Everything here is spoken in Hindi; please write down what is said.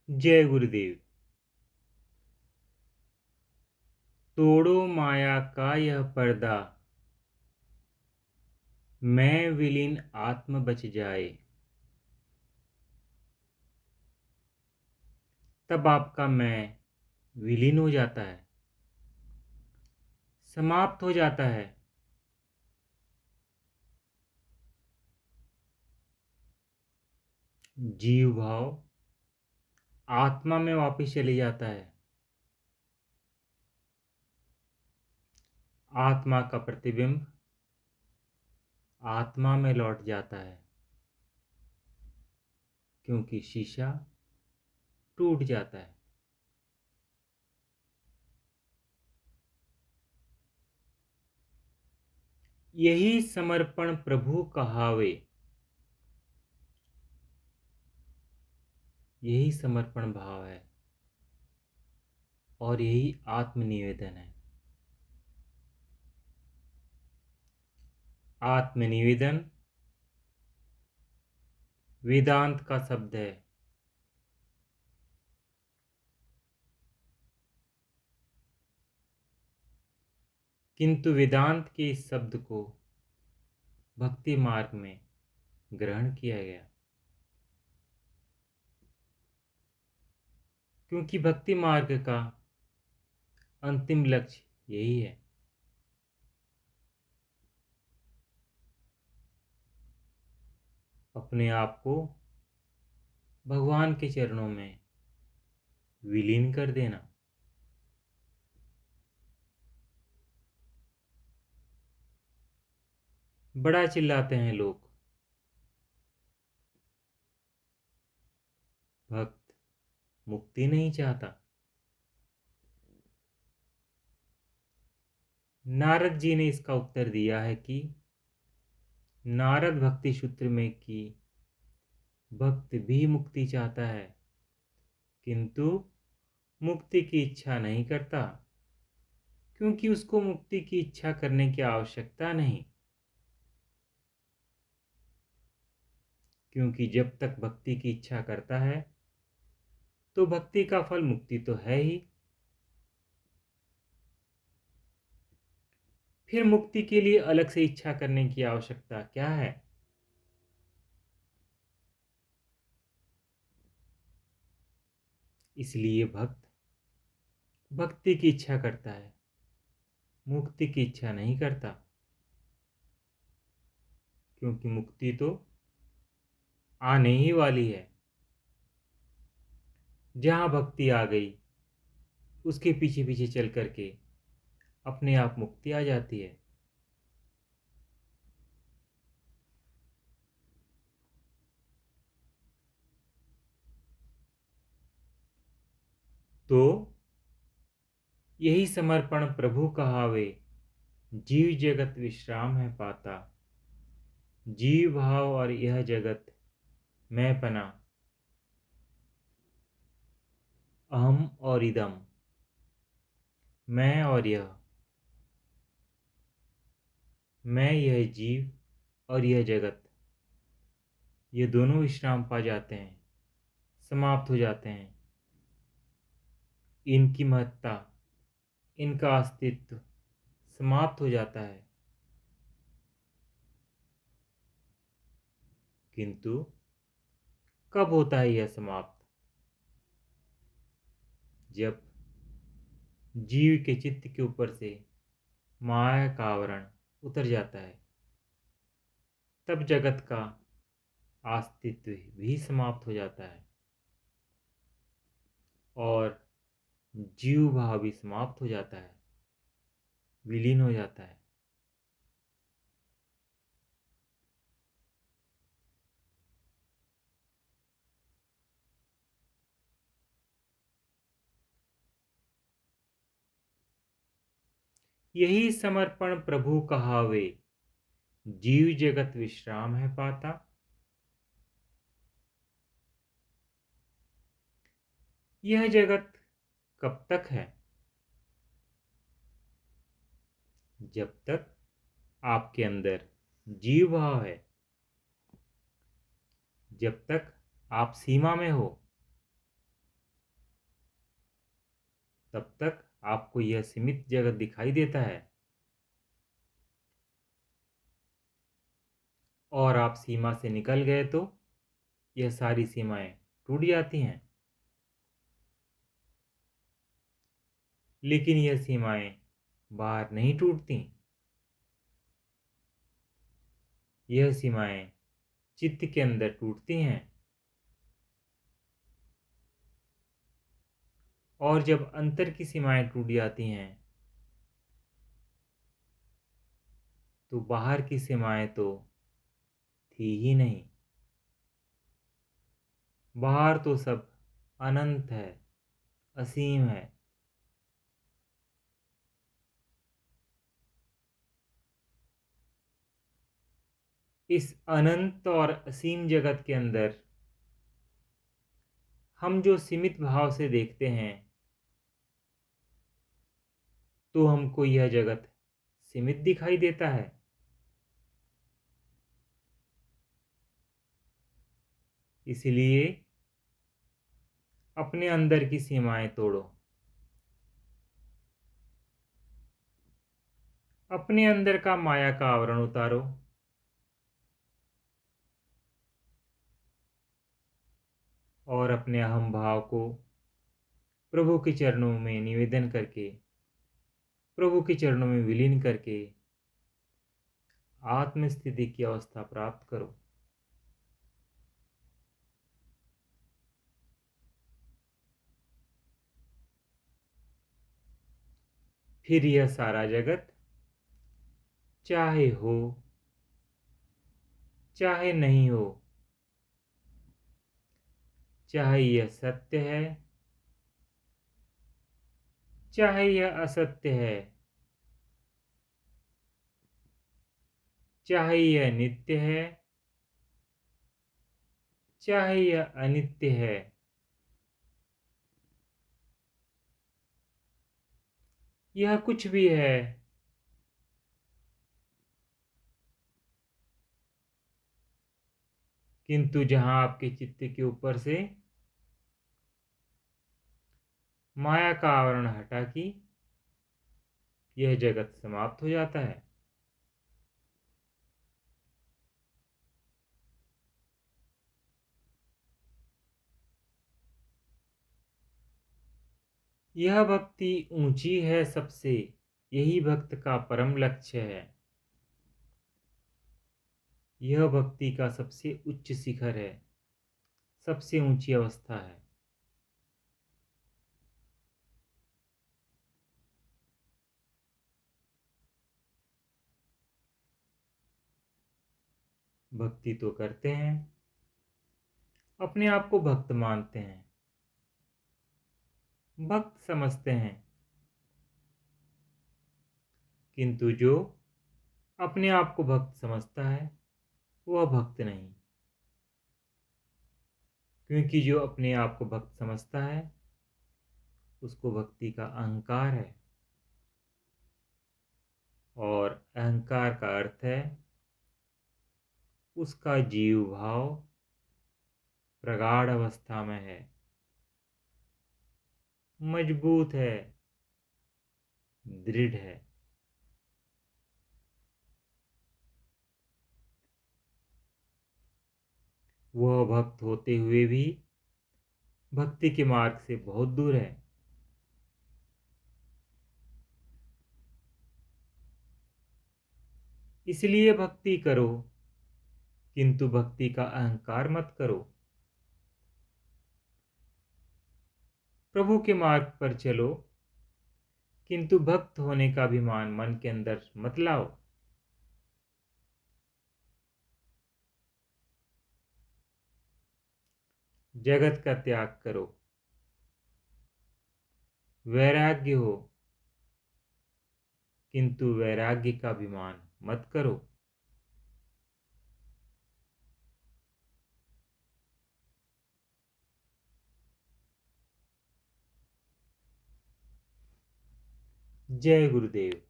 जय गुरुदेव। तोड़ो माया का यह पर्दा, मैं विलीन आत्म बच जाए। तब आपका मैं विलीन हो जाता है, समाप्त हो जाता है। जीव भाव आत्मा में वापस चले जाता है। आत्मा का प्रतिबिंब आत्मा में लौट जाता है, क्योंकि शीशा टूट जाता है। यही समर्पण प्रभु कहावे, यही समर्पण भाव है और यही आत्मनिवेदन है। आत्मनिवेदन वेदांत का शब्द है। किंतु वेदांत के इस शब्द को भक्ति मार्ग में ग्रहण किया गया, क्योंकि भक्ति मार्ग का अंतिम लक्ष्य यही है। अपने आप को भगवान के चरणों में विलीन कर देना। बड़ा चिल्लाते हैं लोग, भक्त मुक्ति नहीं चाहता। नारद जी ने इसका उत्तर दिया है कि नारद भक्ति सूत्र में कि भक्त भी मुक्ति चाहता है, किंतु मुक्ति की इच्छा नहीं करता, क्योंकि उसको मुक्ति की इच्छा करने की आवश्यकता नहीं। क्योंकि जब तक भक्ति की इच्छा करता है तो भक्ति का फल मुक्ति तो है ही। फिर मुक्ति के लिए अलग से इच्छा करने की आवश्यकता क्या है? इसलिए भक्त भक्ति की इच्छा करता है, मुक्ति की इच्छा नहीं करता, क्योंकि मुक्ति तो आने ही वाली है। जहां भक्ति आ गई उसके पीछे पीछे चल करके अपने आप मुक्ति आ जाती है। तो यही समर्पण प्रभु कहावे, जीव जगत विश्राम है पाता। जीव भाव और यह जगत मैं पना, अहम और इदम, मैं और यह, मैं यह जीव और यह जगत, ये दोनों विश्राम पा जाते हैं, समाप्त हो जाते हैं। इनकी महत्ता, इनका अस्तित्व समाप्त हो जाता है। किंतु कब होता है यह समाप्त? जब जीव के चित्त के ऊपर से माया का आवरण उतर जाता है, तब जगत का अस्तित्व भी समाप्त हो जाता है और जीव भाव भी समाप्त हो जाता है, विलीन हो जाता है। यही समर्पण प्रभु कहावे, जीव जगत विश्राम है पाता। यह जगत कब तक है? जब तक आपके अंदर जीव भाव है, जब तक आप सीमा में हो, तब तक आपको यह सीमित जगत दिखाई देता है और आप सीमा से निकल गए तो यह सारी सीमाएं टूट जाती हैं। लेकिन यह सीमाएं बाहर नहीं टूटती। यह सीमाएं चित्त के अंदर टूटती हैं। और जब अंतर की सीमाएं टूट जाती हैं तो बाहर की सीमाएं तो थी ही नहीं। बाहर तो सब अनंत है, असीम है। इस अनंत और असीम जगत के अंदर हम जो सीमित भाव से देखते हैं तो हमको यह जगत सीमित दिखाई देता है। इसलिए अपने अंदर की सीमाएं तोड़ो। अपने अंदर का माया का आवरण उतारो और अपने अहम भाव को प्रभु के चरणों में निवेदन करके, प्रभु के चरणों में विलीन करके आत्म स्थिति की अवस्था प्राप्त करो। फिर यह सारा जगत चाहे हो चाहे नहीं हो, चाहे यह सत्य है चाहे यह असत्य है, चाहे यह नित्य है चाहे यह अनित्य है, यह कुछ भी है, किंतु जहां आपके चित्त के ऊपर से माया का आवरण हटा कि यह जगत समाप्त हो जाता है। यह भक्ति ऊंची है सबसे, यही भक्त का परम लक्ष्य है। यह भक्ति का सबसे उच्च शिखर है, सबसे ऊंची अवस्था है। भक्ति तो करते हैं, अपने आप को भक्त मानते हैं, भक्त समझते हैं, किंतु जो अपने आप को भक्त समझता है वह भक्त नहीं। क्योंकि जो अपने आप को भक्त समझता है उसको भक्ति का अहंकार है, और अहंकार का अर्थ है उसका जीव भाव प्रगाढ़ अवस्था में है, मजबूत है, दृढ़ है। वह भक्त होते हुए भी भक्ति के मार्ग से बहुत दूर है। इसलिए भक्ति करो, किंतु भक्ति का अहंकार मत करो। प्रभु के मार्ग पर चलो, किंतु भक्त होने का अभिमान मन के अंदर मत लाओ। जगत का त्याग करो, वैराग्य हो, किंतु वैराग्य का अभिमान मत करो। जय गुरुदेव।